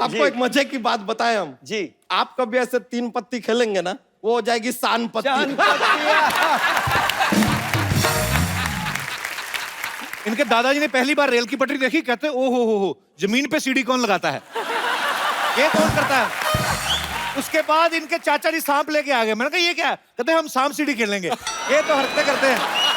आपको एक मजे की बात बताएं हम जी। आप कभी ऐसे 3 पत्ती खेलेंगे ना, वो हो जाएगी शान पत्ती। इनके दादाजी ने पहली बार रेल की पटरी देखी, कहते ओ हो, जमीन पे सीढ़ी कौन लगाता है, ये कौन करता है। उसके बाद इनके चाचा जी सांप लेके आ गए। मैंने कहा ये क्या है, कहते हम सांप सीढ़ी खेलेंगे। ये तो हरकतें करते हैं।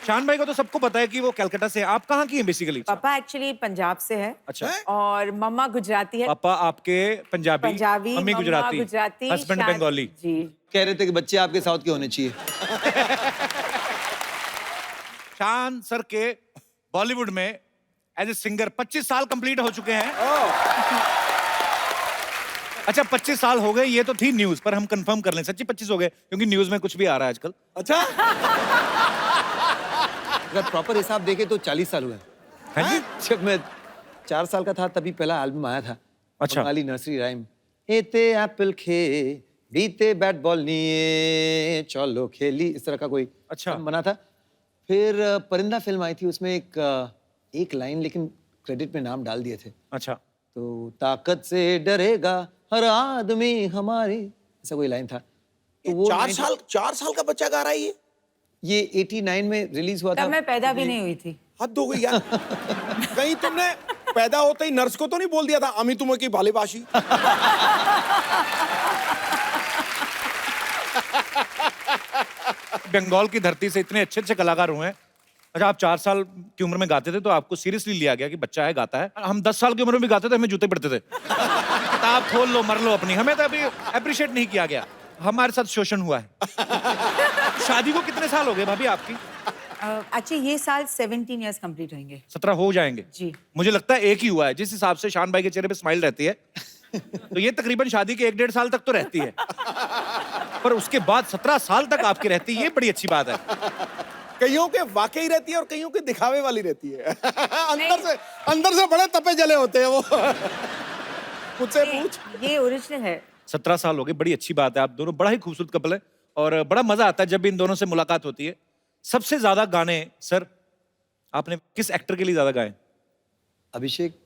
शान भाई को तो सबको पता है कि वो कलकत्ता से है। आप कहाँ की हैं बेसिकली? पापा एक्चुअली पंजाब से है। अच्छा। और मम्मा गुजराती है। पापा आपके पंजाबी, पंजाबी, मम्मी गुजराती, हस्बैंड बंगाली। जी। कह रहे थे कि बच्चे आपके साउथ के होने चाहिए। शान सर के बॉलीवुड में एज ए सिंगर 25 साल कंप्लीट हो चुके हैं। अच्छा 25 साल हो गए, ये तो थी न्यूज, पर हम कंफर्म कर लें सच्ची 25 हो गए, क्योंकि न्यूज में कुछ भी आ रहा है आजकल। अच्छा अगर प्रॉपर हिसाब देखे तो 40 साल हुए। हाँ जी। जब मैं 4 साल का था तभी पहला एल्बम आया था। अच्छा। Bengali nursery rhyme. एते एप्पल खे बीते बैट बॉल नहीं चलो खेली, इस तरह का कोई अच्छा। बना था। फिर परिंदा फिल्म आई थी, उसमें एक लाइन लेकिन क्रेडिट में नाम डाल दिए थे। अच्छा। तो ताकत से डरेगा हर आदमी हमारी, ऐसा कोई लाइन था। तो वो 4 साल का बच्चा गा रहा है ये 89 में रिलीज हुआ था। तब मैं पैदा भी नहीं हुई थी। हद हो गई यार। कहीं तुमने पैदा होते ही नर्स को तो नहीं बोल दिया था अमी तुम्हें की भालेबाशी? बंगाल की धरती से इतने अच्छे अच्छे कलाकार हुए हैं। अच्छा आप 4 साल की उम्र में गाते थे तो आपको सीरियसली लिया गया कि बच्चा है गाता है। हम 10 साल की उम्र में भी गाते थे, हमें जूते पड़ते थे। किताब खोल लो मर लो अपनी, हमें तो अभी अप्रिशिएट नहीं किया गया। हमारे साथ शोषण हुआ है। शादी को कितने साल हो गए भाभी आपकी? एक्चुअली ये साल 17 इयर्स कंप्लीट होंगे। 17 हो जाएंगे जी। मुझे लगता है एक ही हुआ है, जिस हिसाब से शान भाई के चेहरे पे स्माइल रहती है। तो ये तकरीबन शादी के 1-1.5 साल तक तो रहती है, पर उसके बाद 17 साल तक आपकी रहती है, ये बड़ी अच्छी बात है। कईयों के वाकई रहती है और कईयों के दिखावे वाली रहती है। अंदर से बड़े तपे जले होते हैं वो। मुझसे पूछ। ये ओरिजिनल है। 17 साल हो गए, बड़ी अच्छी बात है। आप दोनों बड़ा ही खूबसूरत कपल है और बड़ा मजा आता है जब भी इन दोनों से मुलाकात होती है। सबसे ज्यादा गाने सर आपने किस एक्टर के लिए ज्यादा गाए? अभिषेक,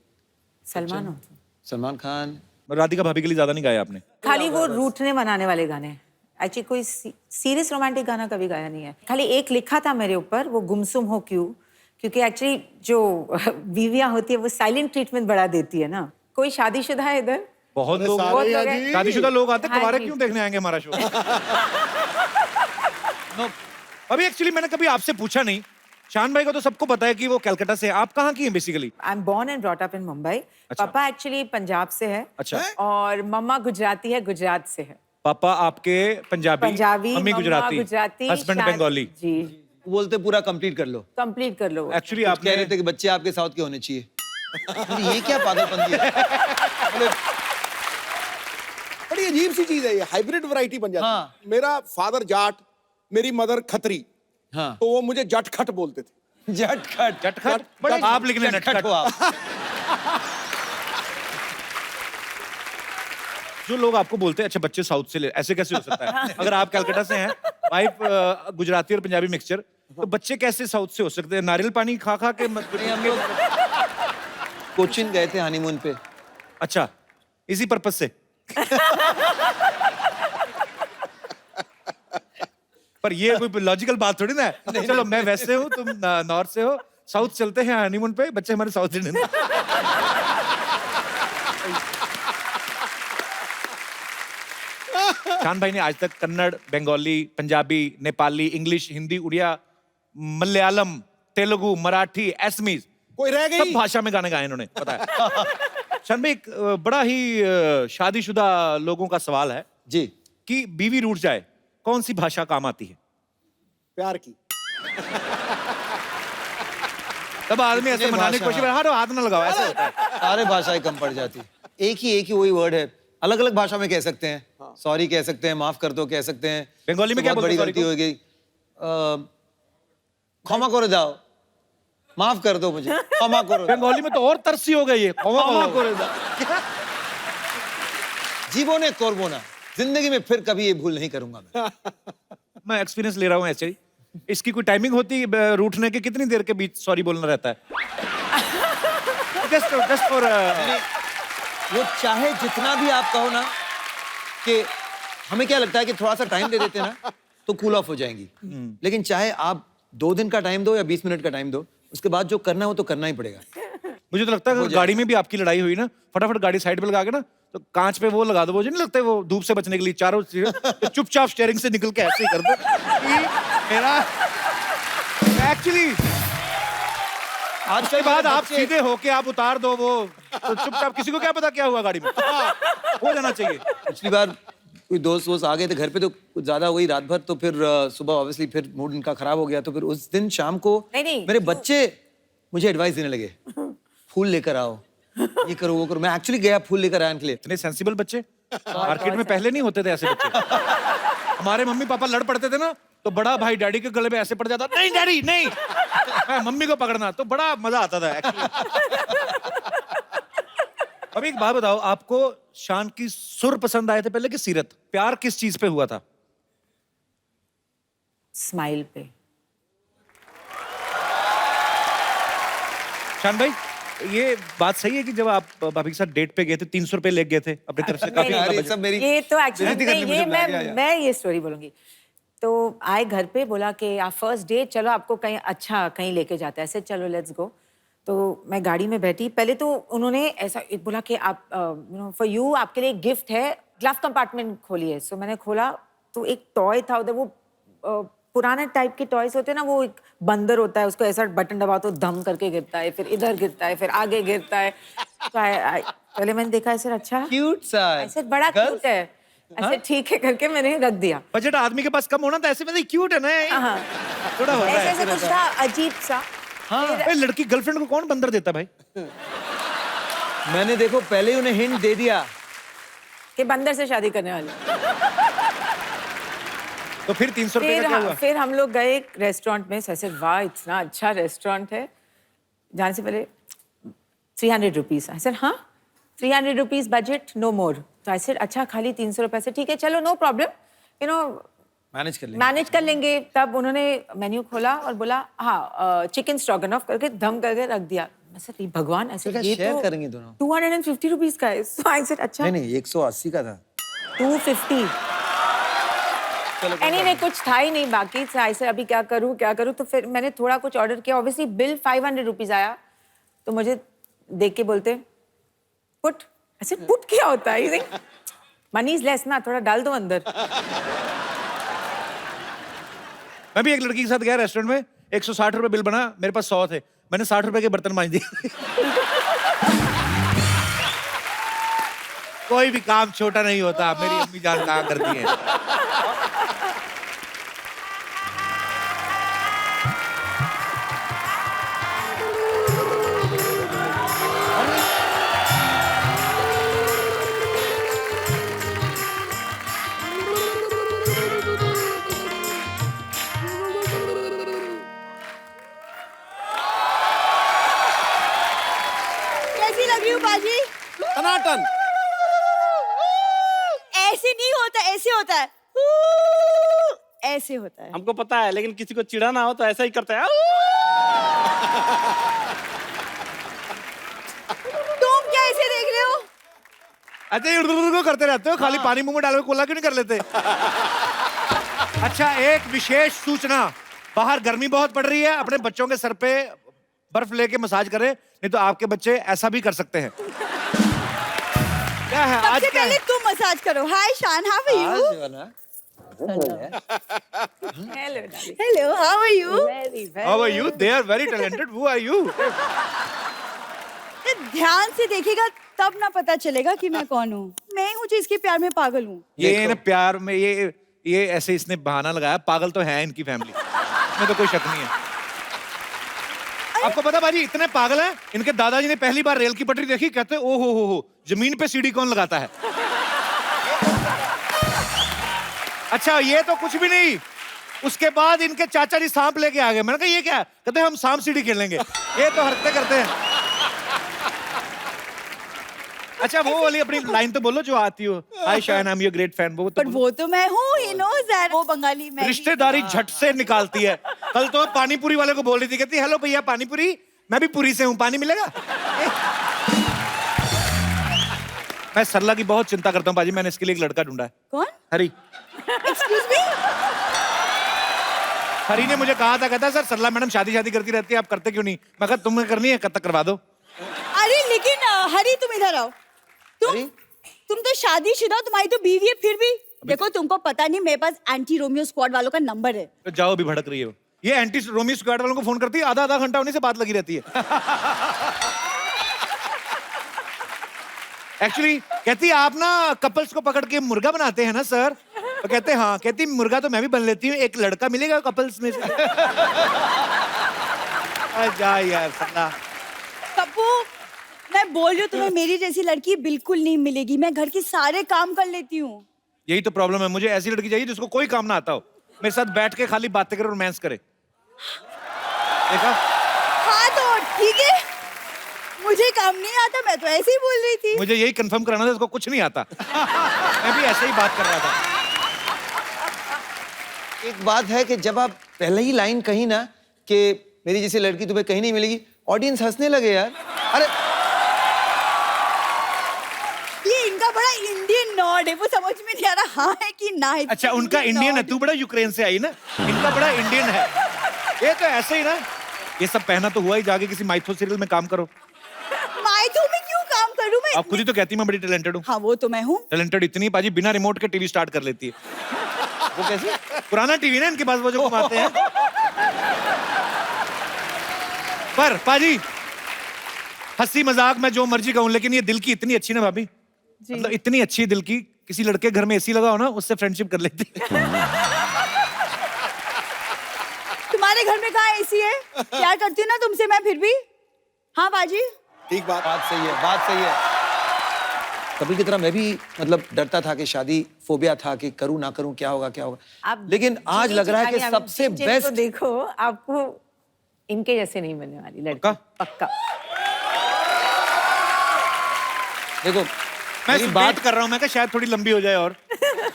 सलमान खान, राधिका भाभी के लिए ज्यादा नहीं गाए आपने? खाली वो रूठने मनाने वाले गाने। एक्चुअली कोई सीरियस रोमांटिक गाना कभी गाया नहीं है। खाली एक लिखा था मेरे ऊपर, वो गुमसुम हो क्यों, क्योंकि एक्चुअली जो बीवियां होती है वो साइलेंट ट्रीटमेंट बड़ा देती है ना। कोई शादीशुदा है इधर? बहुत लोग हैं। शादीशुदा लोग आते, हाँ कुंवारे जी। क्यों देखने आएंगे हमारा शो? अभी एक्चुअली मैंने कभी आपसे पूछा नहीं। शान भाई को तो सबको पता है कि वो कलकत्ता से है। आप कहाँ की हैं basically? I am born and brought up in Mumbai. पापा एक्चुअली पंजाब से है। अच्छा। और मम्मा गुजराती है, गुजरात से है। पापा आपके पंजाबी, मम्मी गुजराती, हस्बैंड बंगाली। जी। बोलते पूरा कंप्लीट कर लो। कंप्लीट कर लो। एक्चुअली आप कह रहे थे कि बच्चे आपके साउथ के होने चाहिए। ये क्या पागलपंती है? बड़ी अजीब सी चीज है ये, हाइब्रिड वैरायटी बन जाती है। हाँ। मेरा फादर जाट, मेरी मदर खत्री, हाँ। तो वो मुझे जटखट बोलते थे। जटखट। जटखट, बड़े आप लिखने जटखट हो आप। जो लोग आपको बोलते हैं अच्छा बच्चे साउथ से ले, ऐसे कैसे हो सकता है? अगर आप कलकत्ता से हैं, वाइफ गुजराती और पंजाबी मिक्सचर, तो बच्चे कैसे साउथ से हो सकते हैं? नारियल पानी खा खा के हम लोग कोचिन गए थे हनीमून पे। अच्छा, इसी पर्पस से। पर ये कोई लॉजिकल बात थोड़ी ना है। चलो मैं वैसे हूँ, तुम नॉर्थ से हो, साउथ चलते हैं हनीमून पे, बच्चे हमारे साउथ इंडियन। शान भाई ने आज तक कन्नड़, बंगाली, पंजाबी, नेपाली, इंग्लिश, हिंदी, उड़िया, मलयालम, तेलुगु, मराठी, असमीज, कोई रह सब गई? भाषा में गाने गाए इन्होंने, पता है। शान भाई एक बड़ा ही शादीशुदा लोगों का सवाल है जी। कि बीवी रूठ जाए, कौन सी भाषा काम आती है? प्यार की। तब आदमी ऐसे मनाने की कोशिश, हाथ ना लगाओ, ऐसे होता है। सारे भाषाएं कम पड़ जाती। एक ही वही वर्ड है, अलग अलग भाषा में कह सकते हैं। सॉरी कह सकते हैं, माफ कर दो कह सकते हैं। बंगाली में क्या बहुत बोलते बड़ी हैं गलती हो गई, क्षमा करो जाओ, माफ कर दो मुझे, क्षमा करो। बंगाली में तो और तरसी हो गई है, क्षमा करो जीवोने कोरबोना, जिंदगी में फिर कभी ये भूल नहीं करूंगा मैं एक्सपीरियंस ले रहा हूँ ऐसे ही। इसकी कोई टाइमिंग होती है रूठने के? कितनी देर के बीच सॉरी बोलना रहता है? जस्ट फॉर वो चाहे जितना भी आप कहो ना कि हमें क्या लगता है कि थोड़ा सा टाइम दे देते ना तो कूल ऑफ हो जाएंगी, लेकिन चाहे आप 2 दिन का टाइम दो या 20 मिनट का टाइम दो, उसके बाद जो करना है वो तो करना ही पड़ेगा। मुझे तो लगता है अगर गाड़ी में भी आपकी लड़ाई हुई ना, फटाफट गाड़ी साइड पे लगा के ना, तो कांच पे वो लगा दो, वो जो नहीं लगता है वो धूप से बचने के लिए चारों तो चुपचाप स्टीयरिंग से निकल के ऐसे ही कर दो कि मेरा एक्चुअली आज के बाद आप सीधे होके आप उतार दो वो, तो चुपचाप, किसी को क्या पता क्या हुआ गाड़ी में, हो जाना चाहिए। पिछली बार कोई दोस्त वोस्त आ गए थे घर पे तो कुछ ज्यादा हुई रात भर, तो फिर सुबह ऑब्वियसली फिर मूड इनका खराब हो गया, तो फिर उस दिन शाम को नहीं। मेरे बच्चे मुझे एडवाइस देने लगे, फूल लेकर आओ, ये करो वो करो। मैं एक्चुअली गया फूल लेकर आया इनके लिए। इतने सेंसिबल बच्चे मार्केट में पहले नहीं होते थे ऐसे बच्चे। हमारे मम्मी पापा लड़ पड़ते थे ना, तो बड़ा भाई डैडी के गले में ऐसे पड़ जाता, नहीं डैडी नहीं, मम्मी को पकड़ना, तो बड़ा मजा आता था एक्चुअली। अभी एक बात बताओ, आपको शान की सुर पसंद आए थे पहले कि सीरत? प्यार किस चीज पे हुआ था? स्माइल पे। शान भाई, ये बात सही है कि जब आप भाभी के साथ डेट पे गए थे 300 रुपए ले गए थे अपनी तरफ से? काफी यार, ये बजट। सब मेरी ये तो एक्चुअली बेइज्जती करने ये मुझे बुला लिया यार। मैं ये स्टोरी बोलूंगी। तो आए घर पे, बोला कि आप फर्स्ट डेट, चलो आपको कहीं अच्छा कहीं लेके जाते हैं, ऐसे चलो लेट्स गो। तो मैं गाड़ी में बैठी, पहले तो उन्होंने ऐसा बोला कि आप फॉर यू, आपके लिए एक गिफ्ट है, ग्लव कंपार्टमेंट खोलिए। सो मैंने खोला तो एक टॉय था उधर, वो पुराने टाइप के टॉयज होते हैं ना, वो एक बंदर होता है, उसको ऐसा बटन दबाओ तो धम करके गिरता है, फिर इधर गिरता है, फिर आगे गिरता है। तो पहले मैंने देखा ऐसे, अच्छा क्यूट सा है। ऐसे बड़ा क्यूट है, ऐसे ठीक है करके मैंने रख दिया। बजट आदमी के पास कम होना था, ऐसे में क्यूट है ना ये। हाँ, थोड़ा होता ऐसे है ऐसे कुछ था अजीब सा। हाँ। भाई लड़की गर्लफ्रेंड को कौन बंदर देता भाई? मैंने देखो पहले ही उन्हें हिंट दे दिया कि बंदर से शादी करने वाले। तो फिर 300 रुपए का क्या हुआ? फिर हम लोग गए एक रेस्टोरेंट में, ऐसे वाह इतना अच्छा रेस्टोरेंट है। जाने से पहले 300 रुपीज। आई सेड हाँ 300 रुपीज बजट, नो मोर। तो आई सेड अच्छा खाली 300 रुपए से ठीक है, चलो no problem, you know manage कर लेंगे। तब उन्होंने मेन्यू खोला और बोला हाँ चिकन स्ट्रोगनॉफ करके धम करके रख दिया। मैं सर भगवान, ऐसे ये शेयर तो करेंगे दोनों। 250 रुपीज का है। सो आई सेड अच्छा नहीं 180 का था। 250। एनीवे कुछ था ही नहीं बाकी, आई सेड अभी क्या करूं। तो फिर मैंने थोड़ा कुछ ऑर्डर किया, ऑब्वियसली बिल 500 रुपीज आया। तो मुझे देख के बोलते पुट। ऐसे पुट क्या होता है? मनी इज लेस ना, थोड़ा डाल दो अंदर। मैं भी एक लड़की के साथ गया रेस्टोरेंट में, 160 रुपए बिल बना, मेरे पास 100 थे, मैंने 60 रुपए के बर्तन मांज दिए। कोई भी काम छोटा नहीं होता, मेरी अम्मी जान कहाँ करती है। कैसी लग रही हूँ बाजी? टनाटन। ऐसे नहीं होता, ऐसे होता है, ऐसे होता है। हमको पता है, लेकिन किसी को चिढ़ाना हो तो ऐसा ही करता है। तुम क्या ऐसे देख रहे हो? अच्छा ये करते रहते हो, खाली पानी मुंह में डाल के कोला क्यों नहीं कर लेते? अच्छा एक विशेष सूचना, बाहर गर्मी बहुत पड़ रही है, अपने बच्चों के सर पे बर्फ लेके मसाज करें, नहीं तो आपके बच्चे ऐसा भी कर सकते हैं। क्या है आज सबसे क्या पहले है? तुम मसाज करो। Hi Shaan, how are you? Hello darling. Hello, how are you? Very How are you? They are very talented. Who are you? ध्यान से देखेगा तब ना पता चलेगा कि मैं कौन हूँ। मैं हूँ जो इसके प्यार में पागल हूँ। ये ना प्यार में ये ऐसे इसने बहाना लगाया, पागल तो है इनकी फैमिली, इसमें तो कोई शक नहीं है। आपको पता बाजी इतने पागल हैं, इनके दादाजी ने पहली बार रेल की पटरी देखी, कहते ओ हो जमीन पे सीढ़ी कौन लगाता है? अच्छा ये तो कुछ भी नहीं, उसके बाद इनके चाचा जी सांप लेके आ गए। मैंने कहा ये क्या है? कहते हम सांप सीढ़ी खेलेंगे। ये तो हरकतें करते हैं। अच्छा वो वाली अपनी लाइन तो बोलो जो आती हो, hi Shayan I am your great fan, वो तो पर वो तो मैं हूँ, ही नोज़ दैट। वो बंगाली मैं ही रिश्तेदारी झट से निकालती है। कल तो पानी पूरी वाले को बोल रही थी, कहती हेलो भैया पानी पूरी, मैं भी पूरी से हूँ, पानी मिलेगा? मैं सरला की बहुत चिंता करता हूँ पाजी, मैंने इसके लिए एक लड़का ढूंढा है। कौन? हरी। Excuse me? हरी ने मुझे कहा था, कहता है सर सरला मैडम शादी करती रहती है, आप करते क्यों नहीं? मैं कहा तुम्हें करनी है, कब तक करवा दो। अरे लेकिन हरी तुम इधर आओ। तुम तो शादीशुदा हो, तुम्हारी तो बीवी है, फिर भी देखो तुमको पता नहीं मेरे पास एंटी रोमियो स्क्वाड वालों का नंबर है। तो जाओ, अभी भड़क रही है वो। ये एंटी रोमियो स्क्वाड वालों को फोन करती है, आधा घंटा उन्हीं से बात लगी रहती है। एक्चुअली कहती है आप ना कपल्स को पकड़ के मुर्गा बनाते हैं ना सर? तो कहते हैं हाँ। कहती मुर्गा तो मैं भी बन लेती हूँ, एक लड़का मिलेगा कपल्स में से। जा यार सरला। कप्पू, मैं बोल रही हूँ तुम्हें मेरी जैसी लड़की बिल्कुल नहीं मिलेगी। मैं घर के सारे काम कर लेती हूँ। यही तो प्रॉब्लम है, मुझे ऐसी लड़की चाहिए जिसको कोई काम ना आता हो, मेरे साथ बैठ के खाली बातें करे, रोमांस करे। देखा? हाँ तो ठीक है, मुझे काम नहीं आता, मैं तो ऐसे ही बोल रही थी। मुझे यही कंफर्म कराना था, इसको कुछ नहीं आता। मैं भी ऐसे ही बात कर रहा था। एक बात है कि जब आप पहले ही लाइन कही ना कि मेरी जैसी लड़की तुम्हें कहीं नहीं मिलेगी, ऑडियंस हंसने लगे यार। अरे ये इनका बड़ा इंडियन नॉड है, वो समझ में नहीं आ रहा हाँ है कि ना है। अच्छा उनका इंडियन है, तू बड़ा यूक्रेन से आई ना, इनका बड़ा इंडियन है। ये तो ऐसे ही ना, ये सब पहना तो हुआ ही, जाके किसी माइथो सीरियल में काम करो। माइथो में क्यों काम करूं मैं? आप खुद ही तो कहती मैं बड़ी टैलेंटेड हूँ। हाँ वो तो मैं हूँ। टैलेंटेड इतनी पाजी बिना रिमोट के टीवी स्टार्ट कर लेती है। वो कैसे? पुराना टीवी ना इनके पास, वो जो घुमाते हैं। पर पाजी हंसी मजाक मैं जो मर्जी कहूं, लेकिन ये दिल की इतनी अच्छी ना भाभी, मतलब इतनी अच्छी दिल की, किसी लड़के घर में एसी लगा हो ना उससे फ्रेंडशिप कर लेती। तुम्हारे घर में कहाँ एसी है? प्यार करती हूँ ना तुमसे मैं फिर भी। हाँ बाजी, ठीक बात। बात सही है, बात सही है। कभी की तरह मैं भी मतलब डरता था कि शादी फोबिया था कि करूं ना करूं, क्या होगा क्या होगा। आप लेकिन आज जिन्हें लग रहा है कि जिन्हें सबसे जिनको बेस्ट देखो, आपको इनके जैसे नहीं मिलने वाली लड़की। पक्का? पक्का। देखो मैं मेरी बात कर रहा हूँ, मैं कहा शायद थोड़ी लंबी हो जाए और।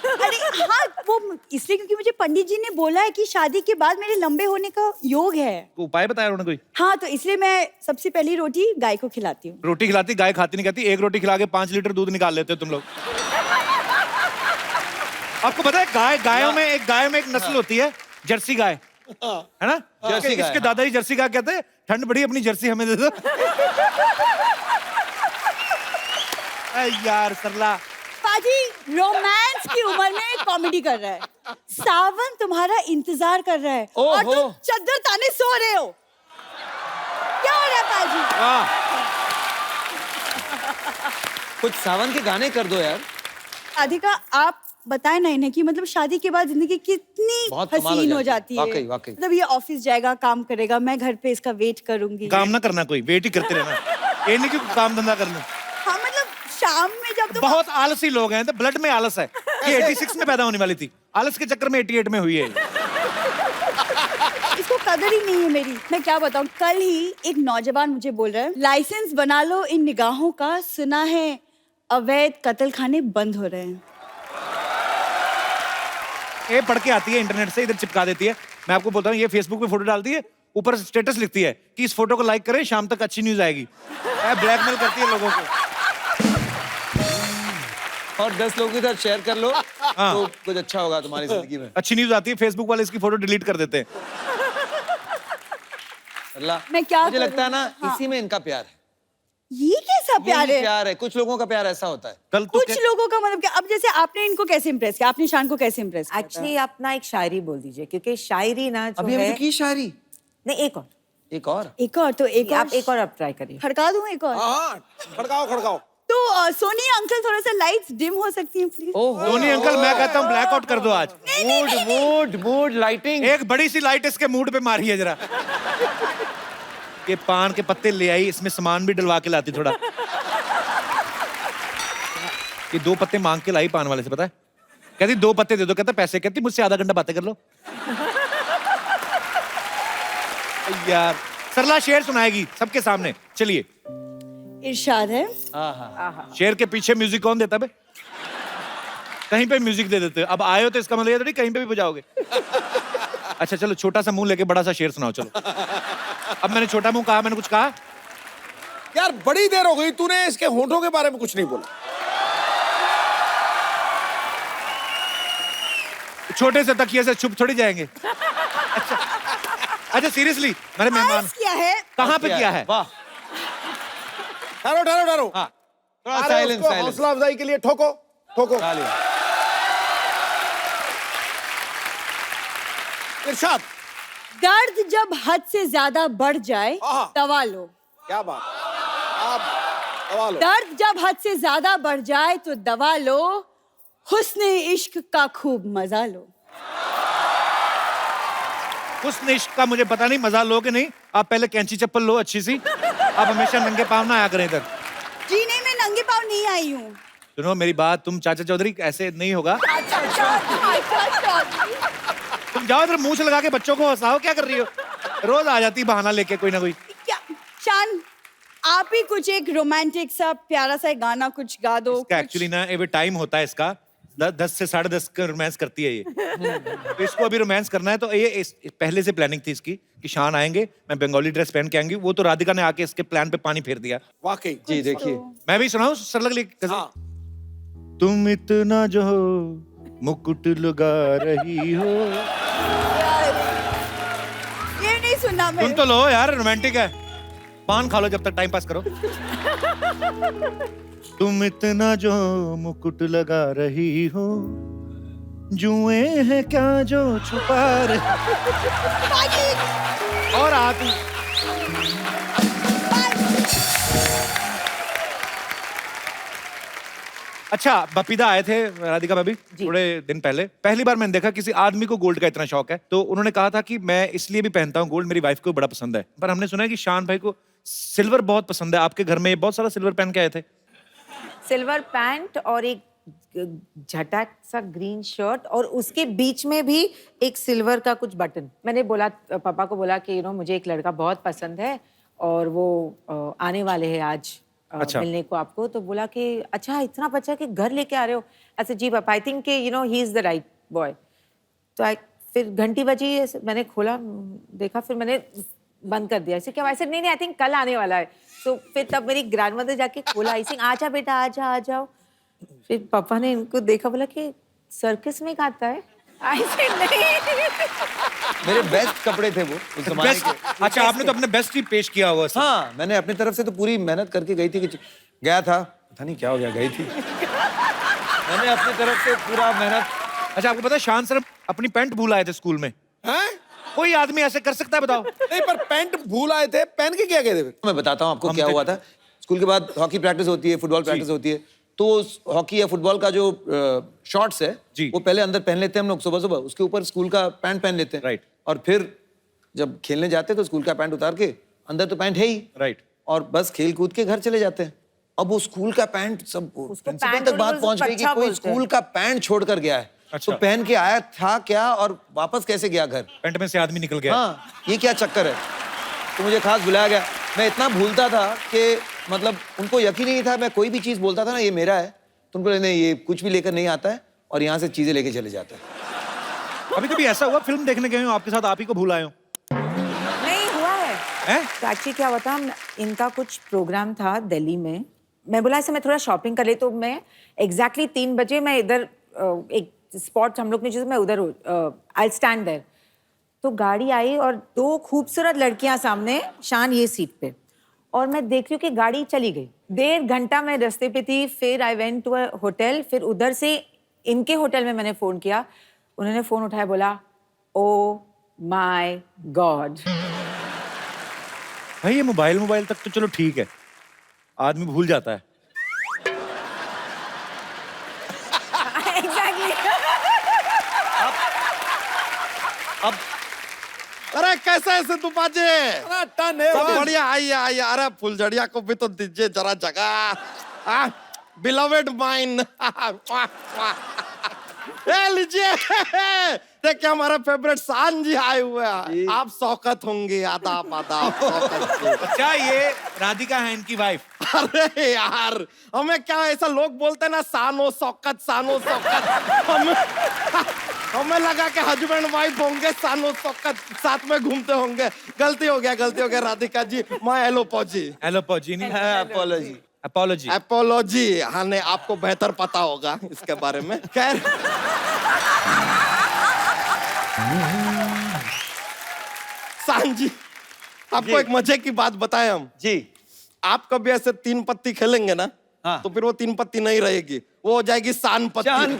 अरे हाँ वो इसलिए क्योंकि मुझे पंडित जी ने बोला है कि शादी के बाद मेरे लंबे होने का योग है। उपाय बताया उन्होंने कोई? हाँ तो इसलिए मैं सबसे पहली रोटी गाय को खिलाती हूँ। रोटी खिलाती, गाय खाती नहीं कहती। एक रोटी खिला के 5 लीटर दूध निकाल लेते हो तुम लोग। आपको पता है गायों में एक नस्ल होती है जर्सी गाय, है ना? जर्सी गाय, इसके हाँ। दादाजी जर्सी गाय कहते हैं, ठंड बड़ी अपनी जर्सी हमें दे दो। यार सरला पाजी रोमांस की उम्र में कॉमेडी कर रहा है। सावन तुम्हारा इंतजार कर रहा है और ओहो। तुम चद्दर ताने सो रहे हो। क्या हो रहा है पाजी? वाह, कुछ सावन के गाने कर दो यार। राधिका आप बताएं ना इन्हें कि मतलब शादी के बाद जिंदगी कितनी बहुत कमाल हसीन हो हो जाती जाती है। है। वाकई, वाकई। मतलब ये ऑफिस जाएगा, काम करेगा, मैं घर पे इसका वेट करूंगी। काम ना करना, कोई वेट ही करते रहना। ये नहीं कि काम धंधा कर लो। हाँ मतलब शाम में जब तुम बहुत आलसी लोग हैं, तो ब्लड में आलस है। ये 86 में पैदा होने वाली थी, आलस के चक्कर में 88 में हुई है। इसको कदर ही नहीं है मेरी। मैं क्या बताऊं, कल ही एक नौजवान मुझे बोल रहा है लाइसेंस बना लो इन निगाहों का, सुना है अवैध कत्ल खाने बंद हो रहे हैं। ये पढ़ के आती है इंटरनेट से, इधर चिपका देती है। मैं आपको बोलता हूँ, ये फेसबुक पे फोटो डालती है, ऊपर स्टेटस लिखती है कि इस फोटो को लाइक करें, शाम तक अच्छी न्यूज आएगी। ब्लैकमेल करती है लोगों को। और 10 लोगों के साथ शेयर कर लो तो कुछ अच्छा होगा तुम्हारी जिंदगी में। अच्छी न्यूज आती है, फेसबुक वाले इसकी फोटो डिलीट कर देते हैं। अल्लाह, मैं क्या मुझे करूं? लगता है ना हाँ। इसी में इनका प्यार है। ये कैसा प्यार यही है? प्यार है, कुछ लोगों का प्यार ऐसा होता है। कल तो कुछ लोगों का मतलब क्या? अब जैसे आपने इनको कैसे इम्प्रेस किया, आपने शान को कैसे इम्प्रेस किया? एक्चुअली आप ना एक शायरी बोल दीजिए, क्योंकि शायरी ना जो अभी है हमने की शायरी। नहीं, एक और एक और एक और तो एक और आप एक और आप ट्राई करिए। खड़का दूं एक और? हाँ, खड़काओ खड़काओ। तो सोनी अंकल थोड़ा सा लाइट्स डिम हो सकती हैं प्लीज? धोनी अंकल, मैं कहता हूँ ब्लैकआउट कर दो आज। Mood lighting. एक बड़ी सी लाइट इसके मूड पे मारी है जरा। ये पान के पत्ते ले आई, इसमें सामान भी डलवा के लाती थोड़ा। ये 2 पत्ते मांग के लाई पान वाले से, पता है? कहती 2 पत्ते दे दो, कहता पैसे। कहती मुझसे आधा घंटा बातें कर लो। यार सरला शेर सुनाएगी सबके सामने, चलिए। इरशाद है, शेर के पीछे म्यूजिक कौन देता बे? कहीं पे म्यूजिक दे देते हो। अब आए हो तो इसका मतलब ये थोड़ी कहीं पे भी बजाओगे। अच्छा चलो, छोटा सा मुंह लेके बड़ा सा शेर सुनाओ। चलो, अब मैंने छोटा मुंह कहा, मैंने कुछ कहा? यार बड़ी देर हो गई, तूने इसके होठों के बारे में कुछ नहीं बोला। छोटे से तकिए से छुप थोड़ी जाएंगे। अच्छा सीरियसली मेरे मेहमान आइस किया है। कहाँ पे किया है? वाह, ठहरो ठहरो ठहरो। हाँ, थोड़ा अरे साइलेंस, उसको साइलेंस। हौसला अफजाई के लिए ठोको ठोको। तालियां। इरशाद, दर्द जब हद से ज्यादा बढ़ जाए आहा। दवा लो। क्या बात, आप दबा लो। दर्द जब हद से ज्यादा बढ़ जाए तो दवा लो, हुस्न इश्क का खूब मजा लो। उस इश्क का मुझे पता नहीं, मजा लो कि नहीं। आप पहले कैंची चप्पल लो अच्छी सी। आप हमेशा नंगे पाँव ना आया करें इधर। जी नहीं, मैं नंगे पाँव नहीं आई हूँ। सुनो मेरी बात, तुम चाचा चौधरी ऐसे नहीं होगा। तुम जाओ इधर, मुंह से लगा के बच्चों को हंसाओ। क्या कर रही हो? रोज आ जाती बहाना लेके कोई ना कोई। क्या शान, आप ही कुछ एक रोमांटिक सा प्यारा सा गाना कुछ गा दो। इसका एक्चुअली ना ये टाइम होता है इसका 10 से 10:30 का रोमांस करती है ये। तो इसको अभी रोमांस करना है, तो ये पहले से प्लानिंग थी इसकी कि शान आएंगे, मैं बंगाली ड्रेस पहन के आएंगी। वो तो राधिका ने आके इसके प्लान पे पानी फेर दिया। वाकई जी देखिए, मैं भी सुनाऊं सरलगली गजल? हाँ। तुम इतना जो मुकुट लगा रही हो। ये नहीं सुना तुम मैंने। तो लो यार, रोमांटिक है। पान खा लो जब तक टाइम पास करो। तुम इतना जो मुकुट लगा रही हो, जुए हैं क्या जो छुपा रही। और आती अच्छा, बपीदा आए थे राधिका भाभी थोड़े दिन पहले। पहली बार मैंने देखा किसी आदमी को गोल्ड का इतना शौक है। तो उन्होंने कहा था कि मैं इसलिए भी पहनता हूँ गोल्ड, मेरी वाइफ को बड़ा पसंद है। पर हमने सुना है कि शान भाई को सिल्वर बहुत पसंद है। आपके घर में बहुत सारा सिल्वर पहन के आए थे। सिल्वर पैंट और एक झटक सा ग्रीन शर्ट, और उसके बीच में भी एक सिल्वर का कुछ बटन। मैंने बोला, पापा को बोला कि मुझे एक लड़का बहुत पसंद है और वो आने वाले हैं आज अच्छा। मिलने को आपको। तो बोला कि अच्छा इतना बच्चा कि घर लेके आ रहे हो। अच्छा जी पापा, I think he is the right boy. तो फिर घंटी बजी, मैंने खोला देखा, फिर मैंने बंद कर दिया। ऐसे क्या? ऐसे नहीं आई थिंक कल आने वाला है। तो फिर तब मेरी ग्रैंडमदर जाके खोला, आई थिंक आजा बेटा आजा आ जाओ। फिर पापा ने इनको देखा, बोला कि सर्कस में गाता है। आई थिंक नहीं। मेरे बेस्ट कपड़े थे वो उस जमाने बेस्ट। के। अच्छा, आपने तो अपने बेस्ट ही पेश किया हुआ। हाँ, मैंने अपनी तरफ से तो पूरी मेहनत करके गई थी कि गया था, पता नहीं क्या हो गया, गई थी। मैंने अपनी तरफ से पूरा मेहनत। अच्छा, आपको पता है शान सर अपनी पैंट भूल आए थे स्कूल में। हैं? कोई आदमी ऐसे कर सकता है बताओ? नहीं, पर पैंट भूल आए थे, पहन के क्या गए थे फिर? मैं बताता हूँ आपको हम क्या तो- हुआ था। स्कूल के बाद हॉकी प्रैक्टिस होती है, फुटबॉल प्रैक्टिस होती है। तो हॉकी या फुटबॉल का जो शॉर्ट्स है जी। वो पहले अंदर पहन लेते हैं हम लोग सुबह सुबह, उसके ऊपर स्कूल का पैंट पहन लेते हैं। राइट। और फिर जब खेलने जाते हैं तो स्कूल का पैंट उतार के, अंदर तो पैंट है ही, राइट। और बस खेल कूद के घर चले जाते हैं। अब वो स्कूल का पैंट, सब प्रिंसिपल पैंट तक और बात वो पहुंच गई कि अच्छा कोई बोलते हैं। स्कूल का पैंट छोड़ कर गया है। अच्छा। तो पहन के आया था क्या और वापस कैसे गया घर? पैंट में से आदमी निकल गया। हाँ, ये क्या चक्कर है? तो मुझे खास बुलाया गया। मैं इतना भूलता था कि मतलब उनको यकीन ही नहीं था। मैं कोई भी चीज बोलता था ना ये मेरा है, तो उनको नहीं, ये कुछ भी लेकर नहीं आता है और यहाँ से चीजें लेके चले जाता है। अभी कभी ऐसा हुआ फिल्म देखने गए हो आपके साथ आप ही को भूल आए हो? नहीं हुआ है। हैं? तो एक्चुअली क्या हुआ था, इनका कुछ प्रोग्राम था दिल्ली में। मैं बोला ऐसे मैं थोड़ा शॉपिंग कर ले, तो मैं एग्जैक्टली 3 बजे मैं इधर एक स्पॉट हम लोग ने, मैं उधर आई स्टैंड देयर। तो गाड़ी आई और 2 खूबसूरत लड़कियां सामने, शान ये सीट पे, और मैं देख रही हूँ कि गाड़ी चली गई। 1.5 घंटा मैं रास्ते पे थी। फिर I went to a hotel, फिर उधर से इनके होटल में मैंने फोन किया। उन्होंने फोन उठाया, बोला ओ माय गॉड। भाई ये मोबाइल तक तो चलो ठीक है, आदमी भूल जाता है। एग्जैक्टली। अब अरे कैसे ऐसे तू पाजे? टन है सब बढ़िया। आइए आइए, अरे फुलझड़िया को भी तो दीजिए जरा जगह। Beloved mine. ए लीजिए, देखिए हमारा फेवरेट शान जी आए हुए हैं। आप शौकत होंगे। आदाब आदाब शौकत जी। अच्छा, ये राधिका है इनकी वाइफ। अरे यार, हमें क्या ऐसा लोग बोलते हैं ना, सानो शौकत सानो शौकत। हमें लगा कि हस्बैंड वाइफ होंगे, सानो शौकत साथ में घूमते होंगे। गलती हो गया राधिका जी। मैं एलोपॉजी। एलोपॉजी नहीं, अपॉलॉजी। अपॉलॉजी। एपोलॉजी। हाँ, नहीं आपको बेहतर पता होगा इसके बारे में। खैर सान जी, आपको एक मजे की बात बताएं हम। जी आप कभी ऐसे 3 पत्ती खेलेंगे ना, हाँ। तो फिर वो 3 पत्ती नहीं रहेगी, वो हो जाएगी सान पत्ती। चांद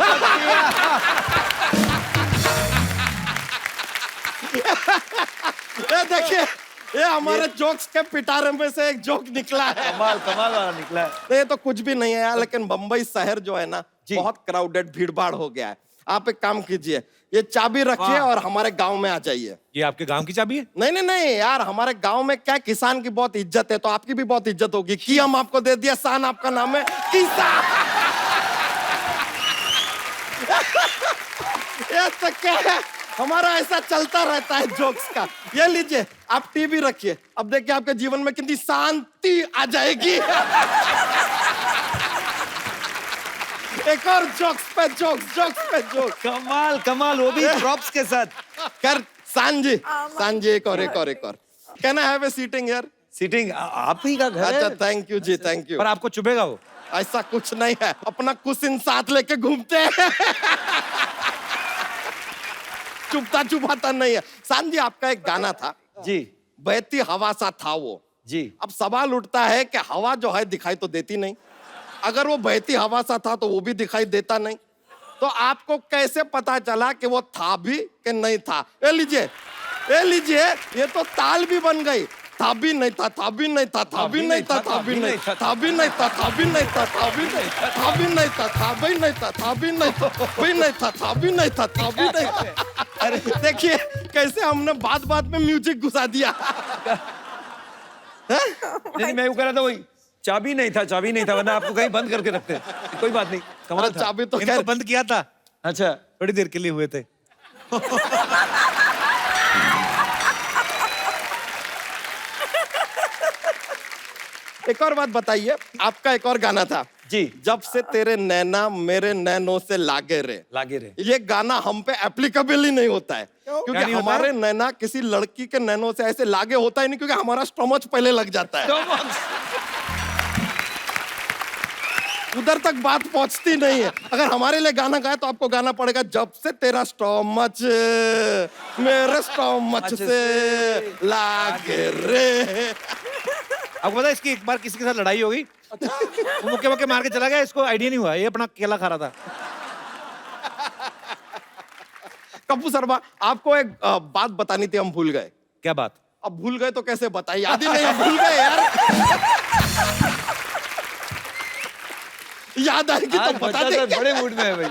ये देखिए, ये हमारे जोक्स के पिटारे में से एक जोक निकला है। कमाल कमाल वाला निकला है। ये तो कुछ भी नहीं है यार, लेकिन बंबई शहर जो है ना, जी। बहुत क्राउडेड, भीड़भाड़ हो गया है। आप एक काम कीजिए, ये चाबी रखिए और हमारे गांव में आ जाइए। ये आपके गांव की चाबी है? नहीं नहीं नहीं यार, हमारे गांव में क्या किसान की बहुत इज्जत है, तो आपकी भी बहुत इज्जत होगी। की हम आपको दे दिया, सान आपका नाम है, किसान। ये तो क्या है, हमारा ऐसा चलता रहता है जोक्स का। ये लीजिए, आप टीवी रखिए, अब देखिए आपके जीवन में कितनी शांति आ जाएगी। एक और जोक्स पे जोक्स। कमाल कमाल, वो भी प्रॉप्स के साथ। कर सान जी, एक और। Can I have a seating यार? सीटिंग आप ही का घर अच्छा, है। थैंक यू जी, थैंक यू। पर आपको चुभेगा वो? ऐसा कुछ नहीं है, अपना कुशन साथ लेके घूमते हैं। चुभाता नहीं है। सान जी, आपका एक गाना था, जी बहती हवा सा था वो। जी अब सवाल उठता है कि हवा जो है दिखाई तो देती नहीं, अगर वो बहती हवा सा था तो वो भी दिखाई देता नहीं, तो आपको कैसे पता चला कि वो था भी कि नहीं था? ये लीजिए, ये तो ताल भी बन गई। था भी नहीं था, था भी नहीं था, था भी नहीं था, था भी नहीं था, था भी नहीं था, था भी नहीं था, था भी नहीं था, था भी नहीं था, था भी नहीं था, था भी नहीं था, भी नहीं था, था भी नहीं था, था भी नहीं था। अरे देखिए कैसे हमने बात में म्यूजिक घुसा दिया। नहीं मैं वो कह रहा था, वही चाबी नहीं था, वरना आपको कहीं बंद करके रखते। कोई बात नहीं, कमाल था। चाबी तो इनको खैर बंद किया था, अच्छा थोड़ी देर के लिए हुए थे। एक और बात बताइए, आपका एक और गाना था जी, जब से तेरे नैना मेरे नैनों से लागे रे। लागे रे। ये गाना हम पे एप्लीकेबल ही नहीं होता है, क्या क्योंकि नहीं होता? हमारे नैना किसी लड़की के नैनों से ऐसे लागे होता ही नहीं, क्योंकि हमारा स्टोमच पहले लग जाता है, उधर तक बात पहुंचती नहीं है। अगर हमारे लिए गाना गाए तो आपको गाना पड़ेगा, जब से तेरा स्टोमच मेरे स्टोमच से लागे रे। आपको पता है इसकी एक बार किसी के साथ लड़ाई हो गई, वो मुक्के मार के चला गया, इसको आइडिया नहीं हुआ, ये अपना केला खा रहा था। कपूर शर्मा, आपको एक बात बतानी थी, हम भूल गए। क्या बात? अब भूल गए तो कैसे बताइए, याद ही नहीं, भूल गए यार। याद आएगी आज तो बता बच्चा तो देंगे। बड़े मूड में है भैया।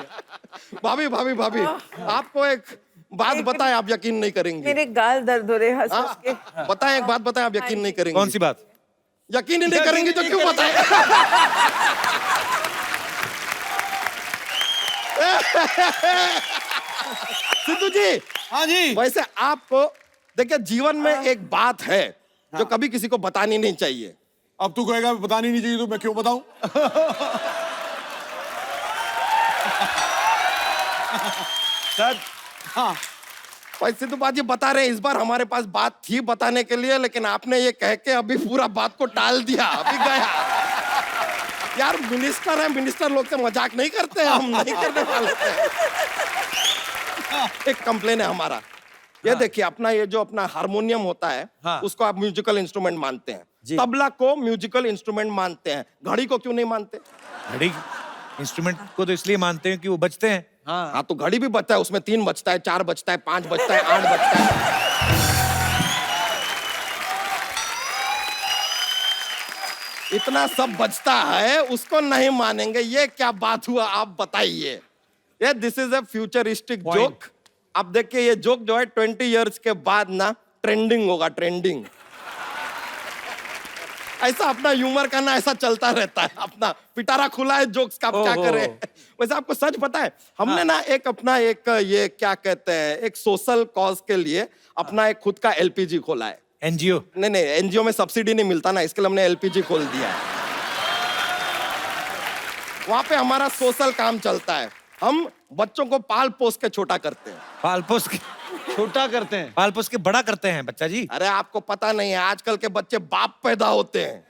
भाभी, आपको एक बात बताएं, आप यकीन नहीं करेंगे। मेरे गाल दर्द हो रहे हैं हंस हंस हाँ, के। बताएं, एक बात बताएं, आप यकीन नहीं करेंगे। कौन सी बात? यकीन ही नहीं करेंगे तो क्यों बताएं? सिद्धू जी, हाँ जी। वैसे आपको देखिए, जीवन में एक बात है जो कभी किसी को बतानी नहीं चाहिए। अब तू कहेगा बतानी नहीं चाहिए तो मैं क्यों बताऊं? सर हाँ, वैसे तो बात ये बता रहे हैं, इस बार हमारे पास बात थी बताने के लिए, लेकिन आपने ये कह के अभी पूरा बात को टाल दिया, अभी गया। यार मिनिस्टर है, मिनिस्टर लोग से मजाक नहीं करते हैं, हम नहीं करने वाले थे। एक कंप्लेन है हमारा, ये देखिए, अपना ये जो अपना हारमोनियम होता है, हाँ। उसको आप म्यूजिकल इंस्ट्रूमेंट मानते हैं, जी। तबला को म्यूजिकल इंस्ट्रूमेंट मानते हैं, घड़ी को क्यों नहीं मानते? घड़ी इंस्ट्रूमेंट को तो इसलिए मानते हैं कि वो बजते हैं। हाँ, तो घड़ी भी बजता है, उसमें 3 बजता है, 4 बजता है, 5 बजता है, 8 बजता है। इतना सब बजता है, उसको नहीं मानेंगे, ये क्या बात हुआ, आप बताइए। ये this is a futuristic joke. अब देखिए, ये जोक जो है 20 इयर्स के बाद ना ट्रेंडिंग होगा, ट्रेंडिंग। ऐसा अपना ह्यूमर का ना ऐसा चलता रहता है, अपना पिटारा खुला है जोक्स का, आप क्या करें। वैसे आपको सच पता है, हमने ना एक अपना एक ये क्या कहते हैं, एक सोशल कॉज के लिए अपना एक खुद का एलपीजी खोला है। एनजीओ? नहीं, एनजीओ में सब्सिडी नहीं मिलता ना, इसके लिए हमने एलपीजी खोल दिया है। वहां पे हमारा सोशल काम चलता है, हम बच्चों को पाल पोस के छोटा करते हैं। पाल पोस के छोटा करते हैं, पाल पोस के बड़ा करते हैं बच्चा जी। अरे आपको पता नहीं है, आजकल के बच्चे बाप पैदा होते हैं।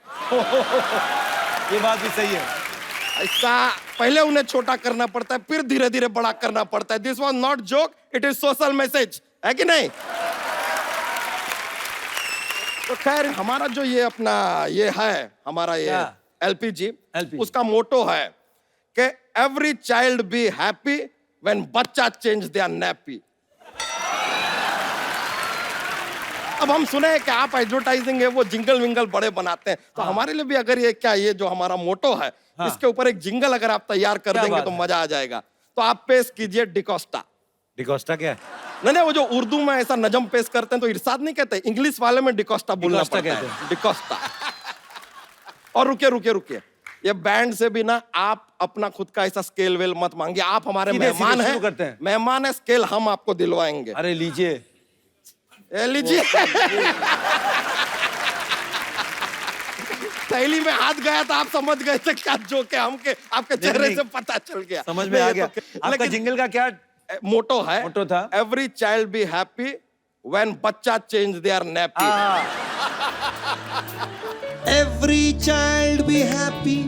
ये बात भी सही है। ऐसा पहले उन्हें छोटा करना पड़ता है, फिर धीरे धीरे बड़ा करना पड़ता है। This was not joke, it is social message. है कि नहीं? तो खैर हमारा जो ये अपना ये है हमारा ये क्या? एलपीजी LPG उसका मोटो है कि every child be happy when बच्चा चेंज देयर नैपी। अब हम सुने कि आप एडवर्टाइजिंग है वो जिंगल विंगल बड़े बनाते हैं, तो हमारे लिए भी अगर ये क्या ये जो हमारा मोटो है इसके ऊपर एक जिंगल अगर आप तैयार कर क्या देंगे बात तो है? मजा आ जाएगा। तो आप पेश कीजिए डिकोस्टा। डिकोस्टा क्या है? नहीं वो जो उर्दू में ऐसा नजम पेश करते हैं तो इरशाद नहीं कहते, इंग्लिश वाले में डिकोस्टा बोलना डिकोस्टा पड़ता कहते है, डिकोस्टा। और रुकिए ये बैंड से भी ना आप अपना खुद का ऐसा स्केल वेल मत मांगिए, आप हमारे सीधे मेहमान शुरू करते हैं, हैं। मेहमान है, स्केल हम आपको दिलवाएंगे। अरे लीजिए। ये लीजिए। थैली में हाथ गया था, आप समझ गए थे क्या जोक है, हमके आपके चेहरे नहीं। से पता चल गया, समझ में आ गया। आपका लेकिन जिंगल का क्या मोटो है, मोटो था? Every child be happy when बच्चा change their nappy. Every child be happy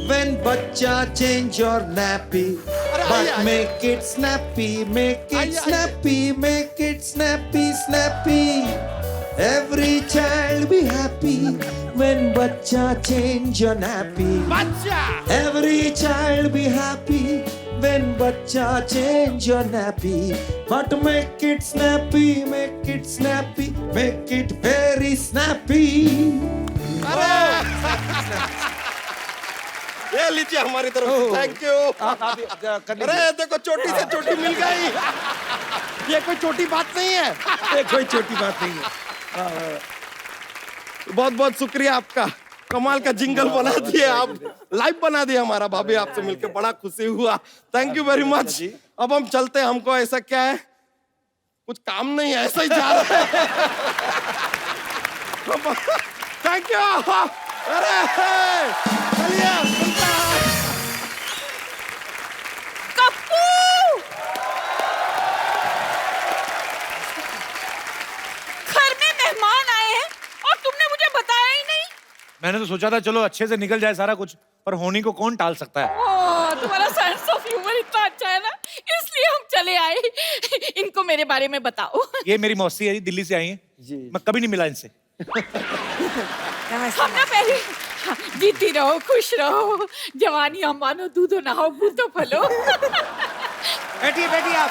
when बच्चा change your nappy. But make it snappy, make it snappy, make it snappy, snappy. Every child be happy when बच्चा change your nappy. बच्चा Every child be happy when बच्चा change your nappy. But make it snappy, make it snappy, make it very snappy. ये लीजिए हमारी तरफ से, thank you. अरे देखो चोटी से चोटी मिल गई, ये कोई छोटी बात नहीं है, ये कोई छोटी बात नहीं है। बहुत बहुत शुक्रिया आपका, कमाल का जिंगल बना दिए आप, लाइव बना दिया हमारा। भाभी आपसे मिलकर बड़ा खुशी हुआ, थैंक यू वेरी मच। अब हम चलते हैं, हमको ऐसा क्या है कुछ काम नहीं है, ऐसा ही जा रहा है। Thank you. अरे चलिए कप्पू घर में मेहमान आए हैं और तुमने मुझे बताया ही नहीं। मैंने तो सोचा था चलो अच्छे से निकल जाए सारा कुछ, पर होनी को कौन टाल सकता है। ओह, तुम्हारा सेंस ऑफ ह्यूमर इतना अच्छा है ना, इसलिए हम चले आए। इनको मेरे बारे में बताओ। ये मेरी मौसी है, दिल्ली से आई है, मैं कभी नहीं मिला इनसे। हम ना पहले जीती रहो, खुश रहो, जवानी हम मानो दूधो नहाओ बूतो फलो। बैठिए बैठिए आप।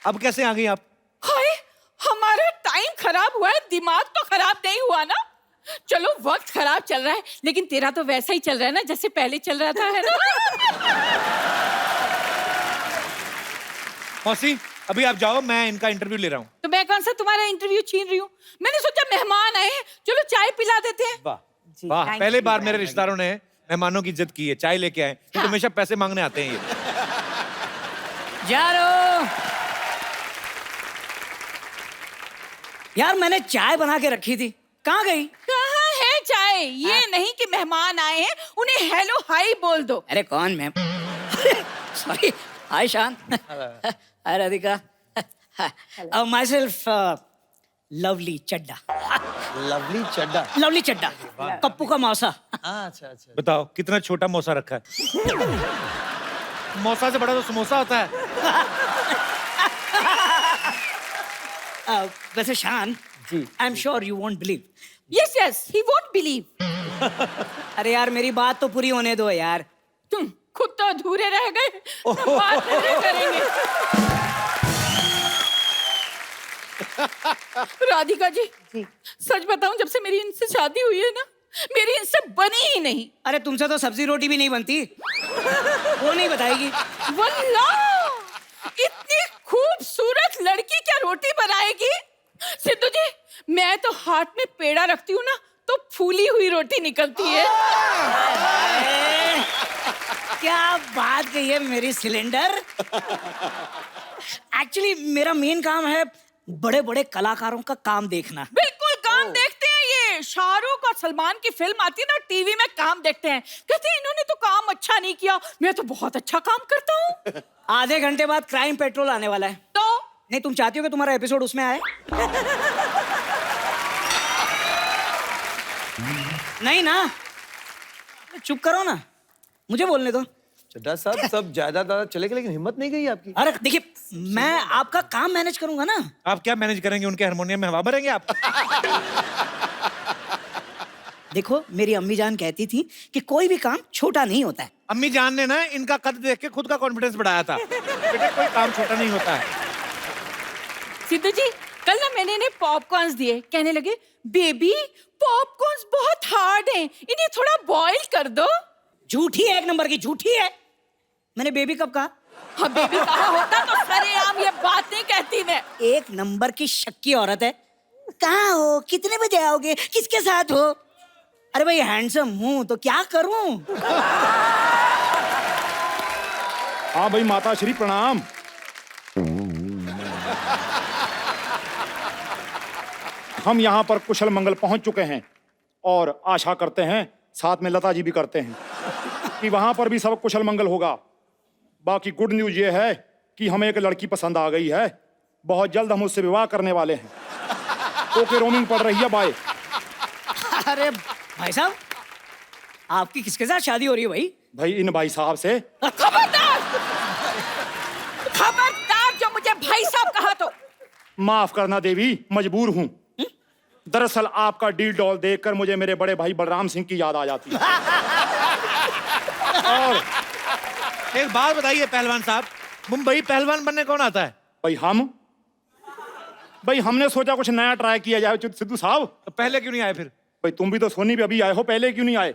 अब कैसे आ गई आप? हाय, हमारा टाइम खराब हुआ है, दिमाग तो खराब नहीं हुआ ना। चलो वक्त खराब चल रहा है, लेकिन तेरा तो वैसा ही चल रहा है ना जैसे पहले चल रहा था, है ना? मौसी अभी आप जाओ, मैं इनका इंटरव्यू ले रहा हूँ। तो मैं कौन सा तुम्हारा इंटरव्यू छीन रही हूँ? मैंने सोचा मेहमान आए हैं, चलो चाय पिला देते हैं। वाह जी, वाह, thank पहले you, बार thank मेरे you. रिश्तेदारों ने मेहमानों की इज्जत की है, चाय लेके आए। ये तो हमेशा पैसे मांगने आते हैं ये। यारो यार, मैंने चाय बना के रखी थी, कहाँ गई? कहाँ है चाय? ये नहीं कि मेहमान आए हैं उन्हें हेलो हाय बोल दो। अरे कौन ma'am? Sorry, hi Shaan. Hi Radhika. Myself lovely Chadda. Lovely Chadda. Lovely Chadda, Kappu का मौसा। अच्छा अच्छा। बताओ कितना छोटा मौसा रखा है। मौसा से बड़ा तो समोसा होता है। वैसे Shaan, ji, I am sure you won't believe. Yes yes, he won't believe. अरे यार मेरी बात तो पूरी होने दो यार। तुम खुद तो अधूरे रह गए, बात नहीं करेंगे। राधिका जी, सच बताऊं, जब से मेरी इनसे शादी हुई है ना, मेरी इनसे बनी ही नहीं। अरे तुमसे तो सब्जी रोटी भी नहीं बनती, वो नहीं बताएगी। वल्लाह, इतनी खूबसूरत लड़की क्या रोटी बनाएगी? सिद्धू जी, मैं तो हाथ में पेड़ा रखती हूँ ना तो फूली हुई रोटी निकलती है। क्या बात कही है मेरी सिलेंडर। एक्चुअली मेरा मेन काम है बड़े बड़े कलाकारों का काम देखना। बिल्कुल काम देखते हैं, ये शाहरुख और सलमान की फिल्म आती है ना टीवी में, काम देखते हैं, कहते हैं इन्होंने तो काम अच्छा नहीं किया, मैं तो बहुत अच्छा काम करता हूँ। आधे घंटे बाद क्राइम पेट्रोल आने वाला है। तो नहीं, तुम चाहती हो कि तुम्हारा एपिसोड उसमें आए? नहीं ना, चुप करो ना, मुझे बोलने दो। चड्ढा साहब सब ज्यादा चले गए लेकिन हिम्मत नहीं गई आपकी। अरे देखिए, मैं आपका काम मैनेज करूंगा ना। आप क्या मैनेज करेंगे? उनके हारमोनियम में हवा भरेंगे आप? देखो, मेरी अम्मी जान कहती थी कि कोई भी काम छोटा नहीं होता है। अम्मी जान ने ना इनका कद देख के खुद का कॉन्फिडेंस बढ़ाया था। बेटा कोई काम छोटा नहीं होता है। सिद्धू जी, कल ना मैंने इन्हें पॉपकॉर्न्स दिए, कहने लगे बेबी पॉपकॉर्न्स बहुत हार्ड हैं, इन्हें थोड़ा बॉईल कर दो। झूठी है, एक नंबर की झूठी है। मैंने बेबी कब कहा? हाँ, बेबी कहा होता तो सरेआम ये बात नहीं कहती मैं। एक नंबर की शक्की औरत है। कहाँ हो? कितने बजे आओगे? किसके साथ हो? अरे भाई, हैंडसम हूं तो क्या करूं? हाँ भाई, माता श्री प्रणाम। हम यहाँ पर कुशल मंगल पहुंच चुके हैं और आशा करते हैं, साथ में लता जी भी करते हैं, कि वहां पर भी सब कुशल मंगल होगा। बाकी गुड न्यूज ये है कि हमें एक लड़की पसंद आ गई है। बहुत जल्द हम उससे विवाह करने वाले हैं। ओके, रोमिंग पड़ रही है, बाय। अरे भाई साहब, आपकी किसके साथ शादी हो रही है भाई? भाई इन भाई साहब से। खबरदार! खबरदार जो मुझे भाई साहब कहा तो। माफ करना देवी, मजबूर हूँ। दरअसल आपका डील डॉल देखकर मुझे मेरे बड़े भाई बलराम सिंह की याद आ जाती है। और एक बात बताइए पहलवान साहब, मुंबई पहलवान बनने कौन आता है? भाई हमने सोचा कुछ नया ट्राई किया जाए सिद्धू साहब। तो पहले क्यों नहीं आए फिर? भाई तुम भी तो सोनी पे अभी आए हो, पहले क्यों नहीं आए?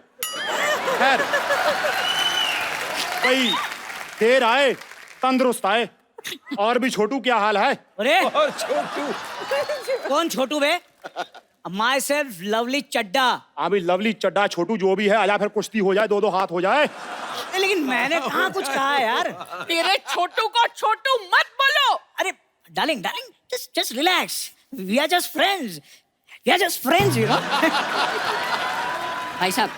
खैर, भाई देर आए तंदुरुस्त आए। और भी छोटू, क्या हाल है? अरे और छोटू कौन छोटू बे? माई सेल्फ लवली चड्डा। हाँ भाई, लवली चड्डा छोटू जो भी है, आजा फिर कुश्ती हो जाए, दो हाथ हो जाए। लेकिन मैंने कहाँ कुछ कहा है यार? तेरे छोटू को छोटू मत बोलो। अरे darling, just relax. We are just friends. We are just friends, you know. भाई साहब,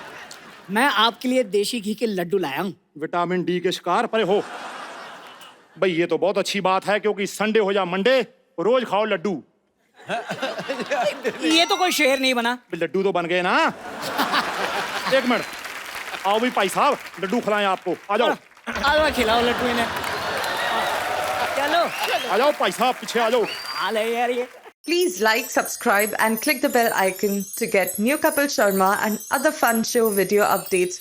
मैं आपके लिए देशी घी के लड्डू लाया हूँ। विटामिन डी के शिकार परे हो। भाई ये तो बहुत अच्छी बात है, क्योंकि संडे हो जा मंडे, रोज खाओ लड्डू। ये तो कोई शेर नहीं बना। लड्डू तो बन गए ना। एक मिनट, आओ भी भाई साहब, लड्डू खिलाएं आपको। आ जाओ, आज खिलाओ लड्डू इन्हें। चलो आ जाओ भाई साहब, पीछे आ जाओ। हाल है यार ये। Please like, subscribe and click the bell icon to get new Kapil Sharma and other fun show video updates